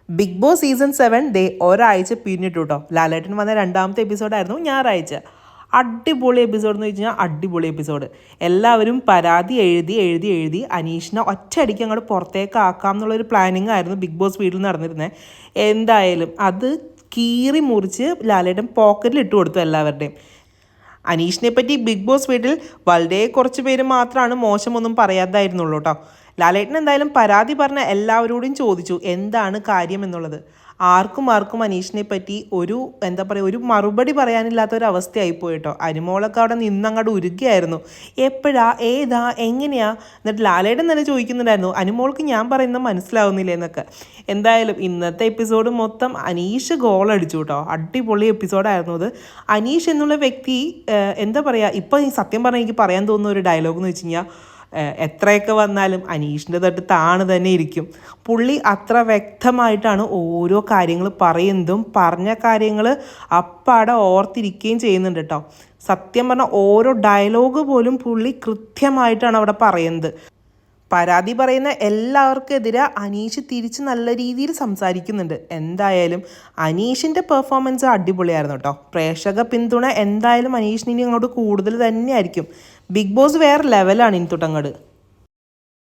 Big boss season 7 ഒരാഴ്ച പിന്നിട്ടു കേട്ടോ. ലാലേട്ടൻ വന്ന രണ്ടാമത്തെ എപ്പിസോഡായിരുന്നു ഞായറാഴ്ച. അടിപൊളി എപ്പിസോഡ് എന്ന് വെച്ച് കഴിഞ്ഞാൽ അടിപൊളി എപ്പിസോഡ്. എല്ലാവരും പരാതി എഴുതി അനീഷിനെ ഒറ്റയടിക്ക് അങ്ങോട്ട് പുറത്തേക്ക് ആക്കാം എന്നുള്ളൊരു പ്ലാനിങ് ആയിരുന്നു ബിഗ് ബോസ് വീട്ടിൽ നടന്നിരുന്നത്. എന്തായാലും അത് കീറി മുറിച്ച് ലാലേട്ടൻ പോക്കറ്റിൽ ഇട്ട് കൊടുത്തു എല്ലാവരുടെയും. അനീഷിനെ പറ്റി ബിഗ് ബോസ് വീട്ടിൽ വളരെ കുറച്ച് പേര് മാത്രമാണ് മോശമൊന്നും പറയാതായിരുന്നുള്ളൂ കേട്ടോ. ലാലേട്ടൻ എന്തായാലും പരാതി പറഞ്ഞ എല്ലാവരോടും ചോദിച്ചു എന്താണ് കാര്യം എന്നുള്ളത്. ആർക്കും അനീഷിനെ പറ്റി ഒരു മറുപടി പറയാനില്ലാത്ത ഒരു അവസ്ഥയായിപ്പോയി കേട്ടോ. അനുമോളൊക്കെ അവിടെ നിന്നങ്ങോട്ട് ഉരുകയായിരുന്നു. എപ്പോഴാ, ഏതാ, എങ്ങനെയാ? എന്നിട്ട് ലാലേട്ടൻ തന്നെ ചോദിക്കുന്നുണ്ടായിരുന്നു അനുമോൾക്ക് ഞാൻ പറയുന്നത് മനസ്സിലാവുന്നില്ല എന്നൊക്കെ. എന്തായാലും ഇന്നത്തെ എപ്പിസോഡ് മൊത്തം അനീഷ് ഗോൾ അടിച്ചു കേട്ടോ. അടിപൊളി എപ്പിസോഡായിരുന്നു അത്. അനീഷ് എന്നുള്ള വ്യക്തി ഇപ്പം ഈ സത്യം പറഞ്ഞാൽ എനിക്ക് പറയാൻ തോന്നുന്ന ഒരു ഡയലോഗ് എന്ന് വെച്ച് കഴിഞ്ഞാൽ എത്രയൊക്കെ വന്നാലും അനീഷിൻ്റെ തൊട്ട് താണ് തന്നെ ഇരിക്കും. പുള്ളി അത്ര വ്യക്തമായിട്ടാണ് ഓരോ കാര്യങ്ങൾ പറയുന്നതും പറഞ്ഞ കാര്യങ്ങൾ അപ്പാടെ ഓർത്തിരിക്കുകയും ചെയ്യുന്നുണ്ട് കേട്ടോ. സത്യം പറഞ്ഞാൽ ഓരോ ഡയലോഗ് പോലും പുള്ളി കൃത്യമായിട്ടാണ് അവിടെ പറയുന്നത്. പരാതി പറയുന്ന എല്ലാവർക്കെതിരെ അനീഷ് തിരിച്ച് നല്ല രീതിയിൽ സംസാരിക്കുന്നുണ്ട്. എന്തായാലും അനീഷിൻ്റെ പെർഫോമൻസ് അടിപൊളിയായിരുന്നു കേട്ടോ. പ്രേക്ഷക പിന്തുണ എന്തായാലും അനീഷിന് ഇനി അങ്ങോട്ട് കൂടുതൽ തന്നെയായിരിക്കും. ബിഗ് ബോസ് വേറെ ലെവലാണ് ഇനി തൊട്ടങ്ങോട്ട്.